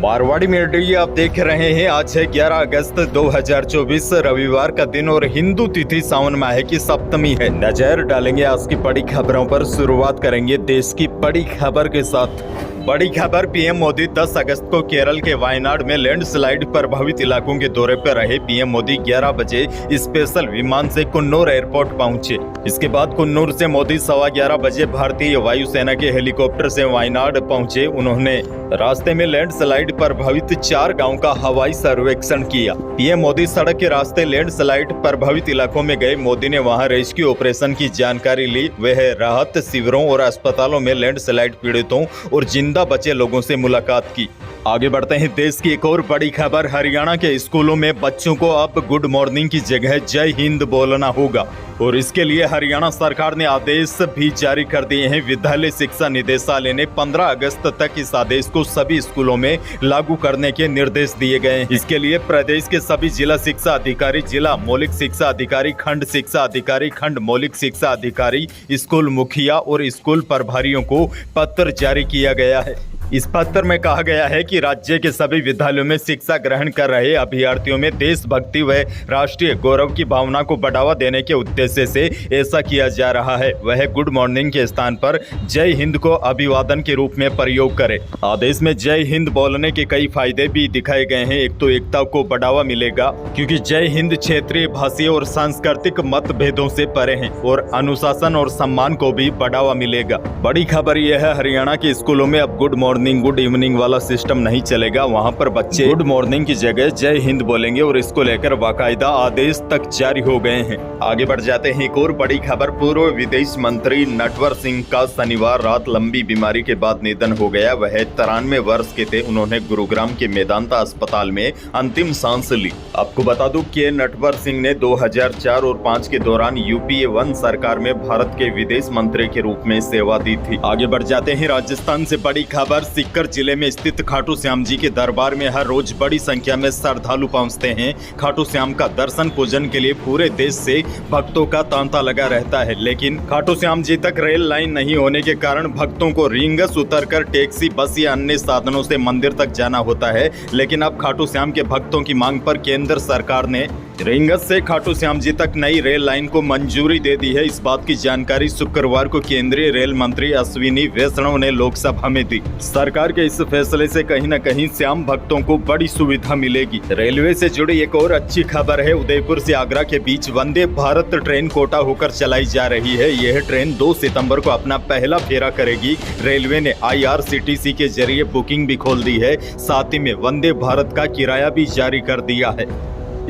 Marwari media आप देख रहे हैं। आज है 11 अगस्त 2024 रविवार का दिन और हिंदू तिथि सावन माह की सप्तमी है। नजर डालेंगे आज की बड़ी खबरों पर। शुरुआत करेंगे देश की बड़ी खबर के साथ। बड़ी खबर, पीएम मोदी 10 अगस्त को केरल के वायनाड में लैंडस्लाइड प्रभावित इलाकों के दौरे पर रहे। पीएम मोदी 11 बजे स्पेशल विमान से कुन्नूर एयरपोर्ट पहुंचे। इसके बाद कुन्नूर से मोदी 11:15 बजे भारतीय वायुसेना के हेलीकॉप्टर से वायनाड पहुंचे। उन्होंने रास्ते में लैंडस्लाइड प्रभावित 4 गांव का हवाई सर्वेक्षण किया। पीएम मोदी सड़क के रास्ते लैंडस्लाइड प्रभावित इलाकों में गए। मोदी ने वहां रेस्क्यू ऑपरेशन की जानकारी ली। वह राहत शिविरों और अस्पतालों में लैंडस्लाइड पीड़ितों और जिंदा बचे लोगों से मुलाकात की। आगे बढ़ते हैं। देश की एक और बड़ी खबर, हरियाणा के स्कूलों में बच्चों को अब गुड मॉर्निंग की जगह जय हिंद बोलना होगा और इसके लिए हरियाणा सरकार ने आदेश भी जारी कर दिए हैं। विद्यालय शिक्षा निदेशालय ने 15 अगस्त तक इस आदेश को सभी स्कूलों में लागू करने के निर्देश दिए गए हैं। इसके लिए प्रदेश के सभी जिला शिक्षा अधिकारी, जिला मौलिक शिक्षा अधिकारी, खंड शिक्षा अधिकारी, खंड मौलिक शिक्षा अधिकारी, स्कूल मुखिया और स्कूल प्रभारियों को पत्र जारी किया गया है। इस पत्र में कहा गया है कि राज्य के सभी विद्यालयों में शिक्षा ग्रहण कर रहे अभ्यर्थियों में देशभक्ति व राष्ट्रीय गौरव की भावना को बढ़ावा देने के उद्देश्य से ऐसा किया जा रहा है। वह गुड मॉर्निंग के स्थान पर जय हिंद को अभिवादन के रूप में प्रयोग करे। आदेश में जय हिंद बोलने के कई फायदे भी दिखाए गए हैं। एक तो एकता को बढ़ावा मिलेगा, क्योंकि जय हिंद क्षेत्रीय, भाषीय और सांस्कृतिक मतभेदों से परे है, और अनुशासन और सम्मान को भी बढ़ावा मिलेगा। बड़ी खबर यह है, हरियाणा के स्कूलों में अब गुड मॉर्निंग गुड इवनिंग वाला सिस्टम नहीं चलेगा। वहां पर बच्चे गुड मॉर्निंग की जगह जय हिंद बोलेंगे और इसको लेकर बाकायदा आदेश तक जारी हो गए हैं। आगे बढ़ जाते हैं। एक और बड़ी खबर, पूर्व विदेश मंत्री नटवर सिंह का शनिवार रात लंबी बीमारी के बाद निधन हो गया। वह 93 वर्ष के थे। उन्होंने गुरुग्राम के मेदांता अस्पताल में अंतिम सांस ली। आपको बता दूं कि नटवर सिंह ने 2004 और 5 के दौरान UPA 1 सरकार में भारत के विदेश मंत्री के रूप में सेवा दी थी। आगे बढ़ जाते हैं। राजस्थान से बड़ी खबर, सीकर जिले में स्थित खाटू श्याम जी के दरबार में हर रोज बड़ी संख्या में श्रद्धालु पहुंचते हैं। खाटू श्याम का दर्शन पूजन के लिए पूरे देश से भक्तों का तांता लगा रहता है, लेकिन खाटू श्याम जी तक रेल लाइन नहीं होने के कारण भक्तों को रींगस उतरकर टैक्सी, बस या अन्य साधनों से मंदिर तक जाना होता है। लेकिन अब खाटू श्याम के भक्तों की मांग पर केंद्र सरकार ने रींगस से खाटू श्याम जी तक नई रेल लाइन को मंजूरी दे दी है। इस बात की जानकारी शुक्रवार को केंद्रीय रेल मंत्री अश्विनी वैष्णव ने लोकसभा में दी। सरकार के इस फैसले से कहीं न कहीं श्याम भक्तों को बड़ी सुविधा मिलेगी। रेलवे से जुड़ी एक और अच्छी खबर है, उदयपुर से आगरा के बीच वंदे भारत ट्रेन कोटा होकर चलाई जा रही है। यह ट्रेन 2 सितंबर को अपना पहला फेरा करेगी। रेलवे ने IRCTC के जरिए बुकिंग भी खोल दी है। साथ ही में वंदे भारत का किराया भी जारी कर दिया है।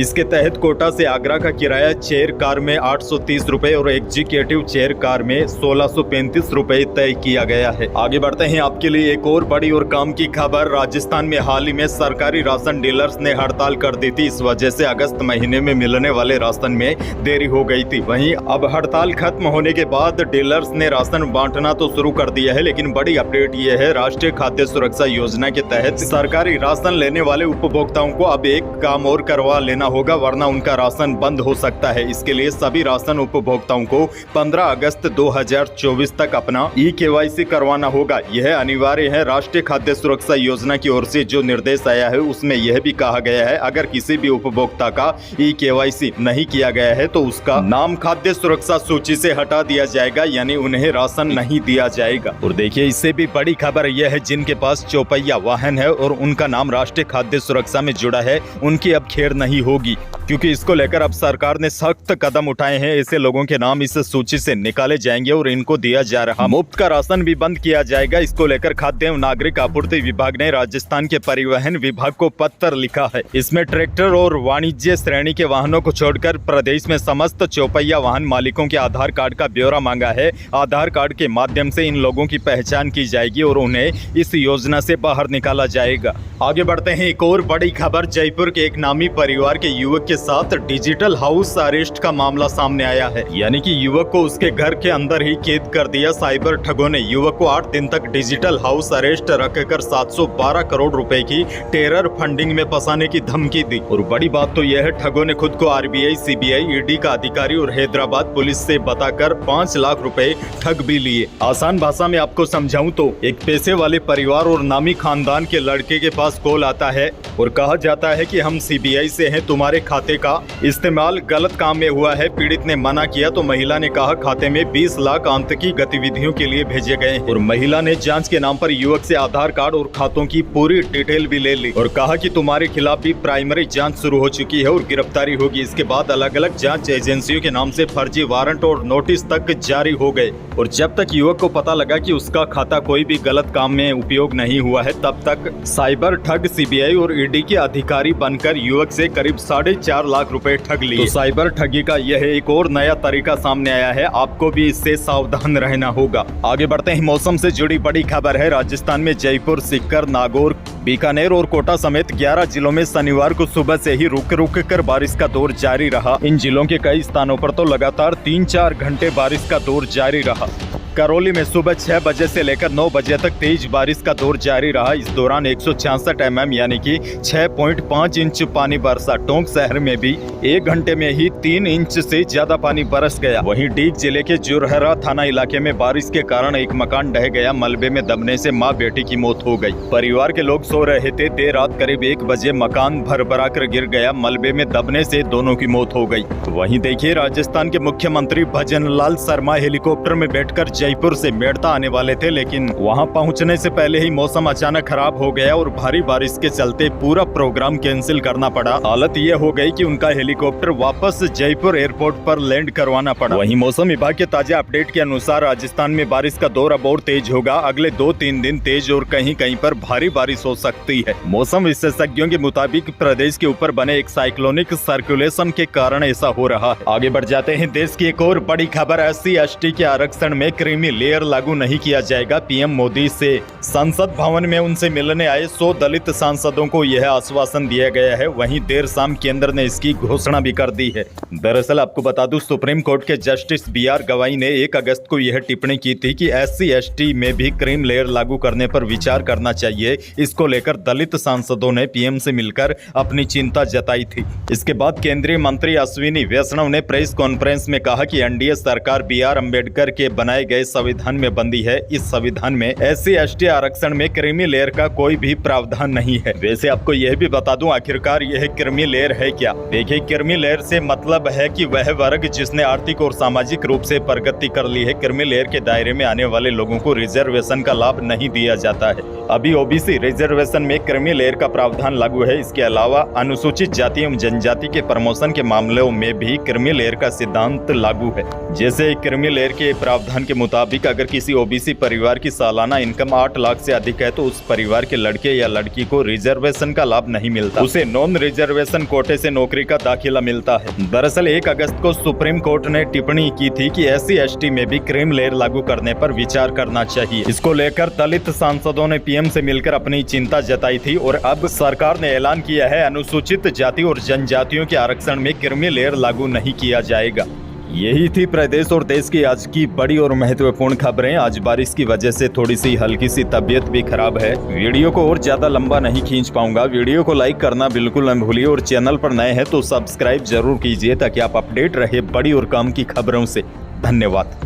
इसके तहत कोटा से आगरा का किराया चेयर कार में 830 रुपए और एग्जीक्यूटिव चेयर कार में 1635 रुपए तय किया गया है। आगे बढ़ते हैं। आपके लिए एक और बड़ी और काम की खबर, राजस्थान में हाल ही में सरकारी राशन डीलर्स ने हड़ताल कर दी थी। इस वजह से अगस्त महीने में मिलने वाले राशन में देरी हो गई थी। वहीं अब हड़ताल खत्म होने के बाद डीलर्स ने राशन बांटना तो शुरू कर दिया है, लेकिन बड़ी अपडेट ये है, राष्ट्रीय खाद्य सुरक्षा योजना के तहत सरकारी राशन लेने वाले उपभोक्ताओं को अब एक काम और करवा लेना होगा, वरना उनका राशन बंद हो सकता है। इसके लिए सभी राशन उपभोक्ताओं को 15 अगस्त 2024 तक अपना EKYC करवाना होगा। यह अनिवार्य है। राष्ट्रीय खाद्य सुरक्षा योजना की ओर से जो निर्देश आया है उसमें यह भी कहा गया है, अगर किसी भी उपभोक्ता का EKYC नहीं किया गया है तो उसका नाम खाद्य सुरक्षा सूची से हटा दिया जाएगा, यानी उन्हें राशन नहीं दिया जाएगा। और देखिए, इससे भी बड़ी खबर यह है, जिनके पास चौपहिया वाहन है और उनका नाम राष्ट्रीय खाद्य सुरक्षा में जुड़ा है, उनकी अब खेर नहीं होगी, क्योंकि इसको लेकर अब सरकार ने सख्त कदम उठाए हैं। ऐसे लोगों के नाम इस सूची से निकाले जाएंगे और इनको दिया जा रहा मुफ्त का राशन भी बंद किया जाएगा। इसको लेकर खाद्य एवं नागरिक आपूर्ति विभाग ने राजस्थान के परिवहन विभाग को पत्र लिखा है। इसमें ट्रैक्टर और वाणिज्य श्रेणी के वाहनों को छोड़कर प्रदेश में समस्त चौपहिया वाहन मालिकों के आधार कार्ड का ब्यौरा मांगा है। आधार कार्ड के माध्यम से इन लोगों की पहचान की जाएगी और उन्हें इस योजना से बाहर निकाला जाएगा। आगे बढ़ते हैं। एक और बड़ी खबर, जयपुर के एक नामी परिवार के युवक के साथ डिजिटल हाउस अरेस्ट का मामला सामने आया है। यानी कि युवक को उसके घर के अंदर ही कैद कर दिया। साइबर ठगों ने युवक को 8 दिन तक डिजिटल हाउस अरेस्ट रखकर 712 करोड़ रुपए की टेरर फंडिंग में फंसाने की धमकी दी। और बड़ी बात तो यह है, ठगों ने खुद को आरबीआई, सीबीआई, ईडी का अधिकारी और हैदराबाद पुलिस से बताकर 5 लाख रुपए ठग भी लिए। आसान भाषा में आपको समझाऊं तो एक पैसे वाले परिवार और नामी खानदान के लड़के के पास कॉल आता है और कहा जाता है कि हम सीबीआई से हैं, तुम्हारे खाते का इस्तेमाल गलत काम में हुआ है। पीड़ित ने मना किया तो महिला ने कहा खाते में 20 लाख आंतकी गतिविधियों के लिए भेजे गए और महिला ने जांच के नाम पर युवक से आधार कार्ड और खातों की पूरी डिटेल भी ले ली और कहा कि तुम्हारे खिलाफ भी प्राइमरी जांच शुरू हो चुकी है और गिरफ्तारी होगी। इसके बाद अलग अलग जांच एजेंसियों के नाम से फर्जी वारंट और नोटिस तक जारी हो गए और जब तक युवक को पता लगा कि उसका खाता कोई भी गलत काम में उपयोग नहीं हुआ है, तब तक साइबर ठग सीबीआई और ईडी के अधिकारी बनकर युवक से करीब 4.5 लाख रुपए ठग लिए। तो साइबर ठगी का यह एक और नया तरीका सामने आया है, आपको भी इससे सावधान रहना होगा। आगे बढ़ते हैं, मौसम से जुड़ी बड़ी खबर है। राजस्थान में जयपुर, सीकर, नागौर, बीकानेर और कोटा समेत 11 जिलों में शनिवार को सुबह से ही रुक रुक कर बारिश का दौर जारी रहा। इन जिलों के कई स्थानों पर तो लगातार 3-4 घंटे बारिश का दौर जारी रहा। करौली में सुबह 6 बजे से लेकर 9 बजे तक तेज बारिश का दौर जारी रहा। इस दौरान 166 mm यानी कि 6.5 इंच पानी बरसा। टोंक शहर में भी 1 घंटे में ही 3 इंच से ज्यादा पानी बरस गया। वहीं डीग जिले के जुरहरा थाना इलाके में बारिश के कारण एक मकान ढह गया। मलबे में दबने से मां बेटी की मौत हो गई। परिवार के लोग सो रहे थे। देर रात करीब 1 बजे मकान भरभरा कर गिर गया। मलबे में दबने से दोनों की मौत हो गई। वहीं देखिए, राजस्थान के मुख्यमंत्री भजन लाल शर्मा हेलीकॉप्टर में बैठकर जयपुर से मेड़ता आने वाले थे, लेकिन वहां पहुंचने से पहले ही मौसम अचानक खराब हो गया और भारी बारिश के चलते पूरा प्रोग्राम कैंसिल करना पड़ा। हालत ये हो गई कि उनका हेलीकॉप्टर वापस जयपुर एयरपोर्ट पर लैंड करवाना पड़ा। वहीं मौसम विभाग के ताजा अपडेट के अनुसार राजस्थान में बारिश का दौर अब और तेज होगा। अगले 2-3 दिन तेज और कहीं कहीं पर भारी बारिश हो सकती है। मौसम विशेषज्ञों के मुताबिक प्रदेश के ऊपर बने एक साइक्लोनिक सर्कुलेशन के कारण ऐसा हो रहा है। आगे बढ़ जाते हैं, देश की एक और बड़ी खबर। SC/ST के आरक्षण में क्रीमी लेयर लागू नहीं किया जाएगा। पीएम मोदी से संसद भवन में उनसे मिलने आए 100 दलित सांसदों को यह आश्वासन दिया गया है। वहीं देर शाम केंद्र ने इसकी घोषणा भी कर दी है। दरअसल आपको बता दूं, सुप्रीम कोर्ट के जस्टिस BR गवाई ने 1 अगस्त को यह टिप्पणी की थी कि SC/ST में भी क्रीम लेयर लागू करने पर विचार करना चाहिए। इसको लेकर दलित सांसदों ने पीएम से मिलकर अपनी चिंता जताई थी। इसके बाद केंद्रीय मंत्री अश्विनी वैष्णव ने प्रेस कॉन्फ्रेंस में कहा कि एनडीए सरकार BR अम्बेडकर के बनाए गए संविधान में बंदी है। इस संविधान में SC/ST आरक्षण में क्रीमी लेयर का कोई भी प्रावधान नहीं है। वैसे आपको यह भी बता दूं, आखिरकार यह क्रीमी लेयर है क्या? देखिए, क्रीमी लेयर से मतलब है कि वह वर्ग जिसने आर्थिक और सामाजिक रूप से प्रगति कर ली है। क्रीमी लेयर के दायरे में आने वाले लोगों को रिजर्वेशन का लाभ नहीं दिया जाता है। अभी OBC रिजर्वेशन में क्रीमी लेयर का प्रावधान लागू है। इसके अलावा अनुसूचित जाति एवं जनजाति के प्रमोशन के मामलों में भी क्रीमी लेयर का सिद्धांत लागू है। जैसे क्रीमी लेयर के प्रावधान के मुताबिक अगर किसी OBC परिवार की सालाना इनकम 8 लाख से अधिक है तो उस परिवार के लड़के या लड़की को रिजर्वेशन का लाभ नहीं मिलता। उसे नॉन रिजर्वेशन कोटे से नौकरी का दाखिला मिलता है। दरअसल 1 अगस्त को सुप्रीम कोर्ट ने टिप्पणी की थी कि SC/ST में भी क्रीम लेयर लागू करने पर विचार करना चाहिए। इसको लेकर दलित सांसदों ने पीएम से मिलकर अपनी चिंता जताई थी और अब सरकार ने ऐलान किया है अनुसूचित जाति और जनजातियों के आरक्षण में क्रीमी लेयर लागू नहीं किया जाएगा। यही थी प्रदेश और देश की आज की बड़ी और महत्वपूर्ण खबरें। आज बारिश की वजह से थोड़ी सी हल्की सी तबीयत भी खराब है। वीडियो को और ज्यादा लंबा नहीं खींच पाऊंगा। वीडियो को लाइक करना बिल्कुल न भूलिए और चैनल पर नए हैं तो सब्सक्राइब जरूर कीजिए ताकि आप अपडेट रहे बड़ी और काम की खबरों से। धन्यवाद।